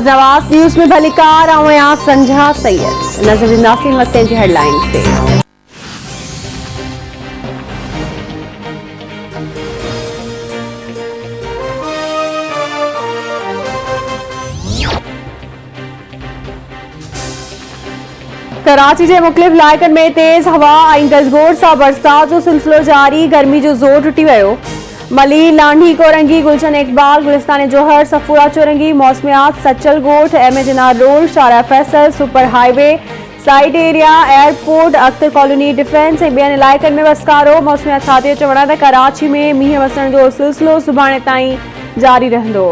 Nawaz news में भलीकार आया संझा सैयद। नजर नासिन वक्तें जी हेडलाइन से कराची के मुख्तलिफ इलाइक़नि में तेज़ हवा ऐं गजगोड़ सां बरसात जो सिलसिलो जारी। गर्मी जो ज़ोर टुटी वियो। मली, लांढी, कोरंगी, गुलशन इकबाल, गुलिस्तान जोहर, सफूरा चौरंगी, मौसमियात, सच्चल गोठ, एम जिनार रोड, शारा Faisal, super highway, side area, airport, Akhtar colony, defence ऐं ॿियनि इलाइक़नि में वसकारो। मौसमियात खाते जो चवण आहे त कराची में मींहुं वसण जो सिलसिलो सुभाणे ताईं जारी रहंदो।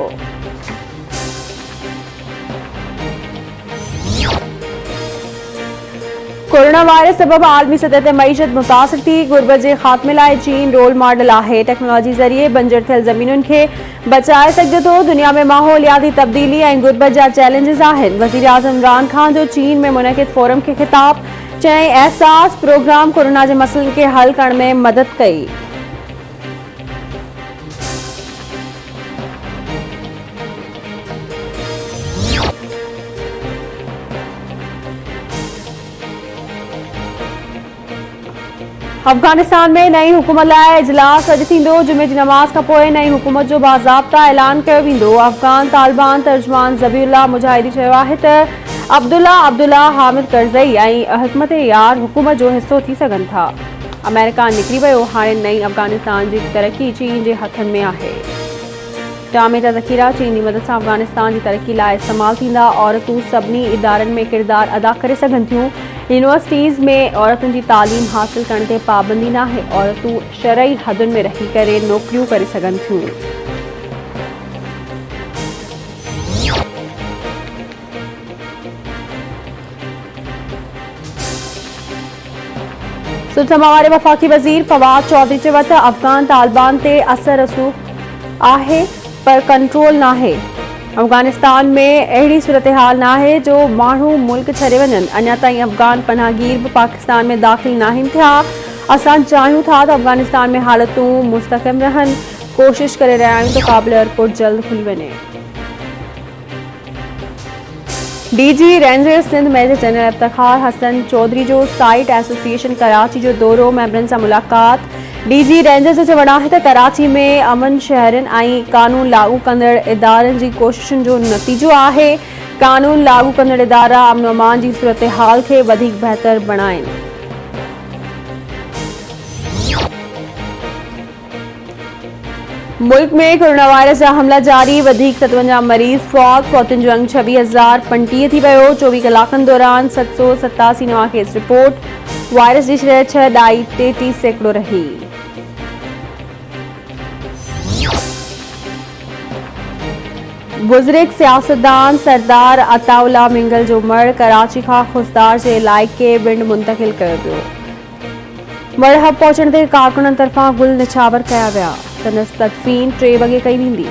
कोरोना वायरस सबब आलमी सतह ते मईशत मुतासिर थी। गुर्बत जे ख़ात्मे लाइ चीन रोल मॉडल आहे। टेक्नोलॉजी ज़रिए बंजर थियल ज़मीनुनि खे बचाए सघिजे थो। दुनिया में माहौलियाती तब्दीली ऐं गुर्बत जा चैलेंजिस आहिनि। वज़ीर आज़म इमरान खान जो चीन में मुनक़िद फोरम खे ख़िताब। चई एहसास प्रोग्राम कोरोना जे मसइलनि खे हल करण में मदद कई। अफगानिस्तान में नई हुकूमत लाइ इजलास अॼु थींदो। जुमे जी नमाज़ खां पोइ नई हुकूमत जो बाज़ाब्ता ऐलान कयो वेंदो। अफ़गान तालिबान तर्जुमान ज़बीउल्लाह मुजाहिदी चयो आहे त अब्दुल्ला हामिद करज़ई ऐं हिकमत यार हुकूमत जो हिसो थी सघनि था। अमेरिका निकिरी वियो। हाणे नई अफ़गानिस्तान जी तरक़ी चीन जे हथनि में आहे। जामे जा ज़ख़ीरा चीन जी मदद सां अफ़गानिस्तान जी तरक़ी लाइ इस्तेमाल थींदा। औरतूं सभिनी इदारनि में किरदार अदा करे सघनि थियूं। यूनिवर्सिटीज़ में औरतुनि जी तालीम हासिल करण ते पाबंदी नाहे। औरतूं शरई हदुनि में रही करे नौकरियूं करे सघनि थियूं। सुलझमा वारे वफ़ाक़ी वज़ीर फवाद चौधरी चयो त अफ़गान तालिबान ते असर रसूख़ आहे पर कंट्रोल नाहे। अफ़गानिस्तान में अहिड़ी सूरत-हाल नाहे जो माण्हू मुल्क छॾे वञनि। अञा ताईं अफ़गान पनाहगीर बि पाकिस्तान में दाख़िल नाहिनि थिया। असां चाहियूं था त अफ़गानिस्तान में हालतूं मुस्तक़िम रहनि। कोशिश करे रहिया आहियूं त काबुल एयरपोर्ट जल्द खुली वञे। DG Rangers Sindh major general Iftikhar Hassan Chaudhry जो साइट एसोसिएशन कराची जो दौरो। मेंबरनि सां मुलाक़ात। डीजी रेंजर्स जो चवणु आहे त कराची में अमन शहरनि ऐं कानून लागू कंदड़ इदारनि जी कोशिशुनि जो नतीजो आहे। कानून लागू कंदड़ इदारा अमन अमान जी सूरत हाल खे वधीक बहितर बणाइनि। मुल्क में कोरोना वायरस जा हमला जारी। वधीक 57 मरीज़ फौत। फौतुनि जो अंग 26,025 थी वियो। 24 कलाकनि दौरान 787 नवां केस रिपोर्ट। वायरस जी शरह 6.33 सैकड़ो रही। बुज़ुर्ग सियासतदान सरदार अताउल्ला मिंगल जो मड़ कराची खां खुसदार जे इलाइक़े विंड मुंतक़िल कयो वियो। मरहब पहुचण ते कारकुननि तरफ़ां गुल निछावर कया विया। संदसि तदफ़ीन 3 वॻे कई वेंदी।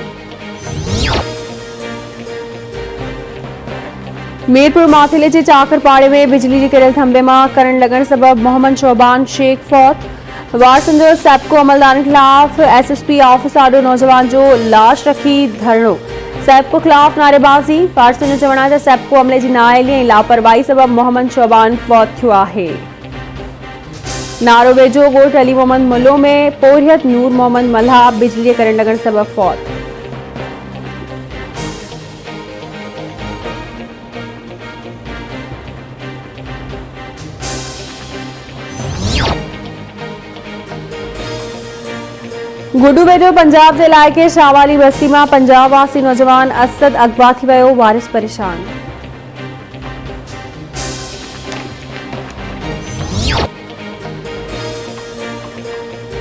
मीरपुर माथिले जे चाकरपाड़े में बिजली जी किरियल थंबे मां करंट लॻण सबब मोहम्मद शोबान शेख फौत। वारसंदो सैप्को अमलदारनि खिलाफ एसएसपी ऑफिस आॾो नौजवान जो लाश रखी धरणो। सैप्को खिलाफ नारेबाज़ी। वारसनि जो चवणु आहे त सैप्को अमले जी नाअहली ऐं लापरवाही सबब मोहम्मद शोबान फौत थियो आहे। नारो वेझो ॻोठ अली मोहम्मद मुल्लो में पोरियत नूर मोहम्मद मल्हा बिजली जे करंट लॻण सबब फौत। गुडू वेझो पंजाब जे इलाइक़े शाहवाली बस्ती मां पंजाब वासी नौजवान असद अगवा थी वियो। वारिस परेशान।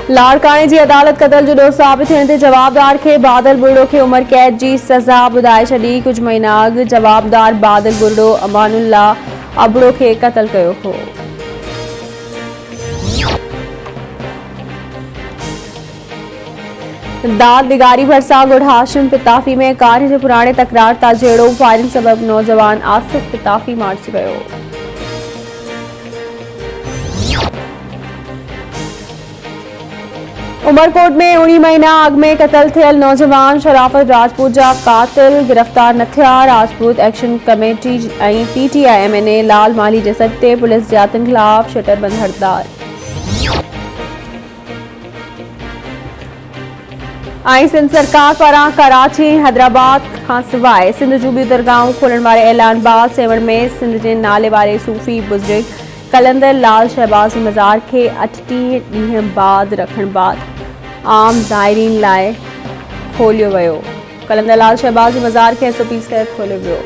लाड़काणे जी अदालत क़त्ल जो ॾोह साबित थियण ते जवाबदार खे बादल बुर्डो खे उमिरि कैद जी सज़ा ॿुधाए छॾी। कुझु महीना अॻु जवाबदार बादल बुर्डो अमानुल्ला अबड़ो खे क़त्ल कयो हो। दाद दिगारी भरसा गुड हाशिम पिताफी में कार जे पुराणे तकरार तां जहिड़ो फायरिंग सबब नौजवान आसिफ पिताफी मारिजी वियो। उमरकोट में 19 महीना अग में कतल थियल नौजवान शराफत राजपूत जा कातिल गिरफ्तार न थिया। राजपूत एक्शन कमेटी ऐं PTI MNA लाल माली जे सॾ पुलिस ज़ातियुनि खिलाफ़ शटरबंद हड़ताल। सिंध सरकार पारां कराची हैदराबाद खां सवाइ सिंध जूं ॿियूं दरगाहूं खोलण वारे ऐलान बाद सेवण में सिंध जे नाले वारे सूफ़ी बुज़ुर्ग कलंदर लाल शहबाज़ जे मज़ार खे 38 ॾींहं बाद रखण बाद आम ज़ाइरीन लाइ खोलियो वियो। कलंदर लाल शहबाज़ जे मज़ार खे SOP तहत खोलियो वियो।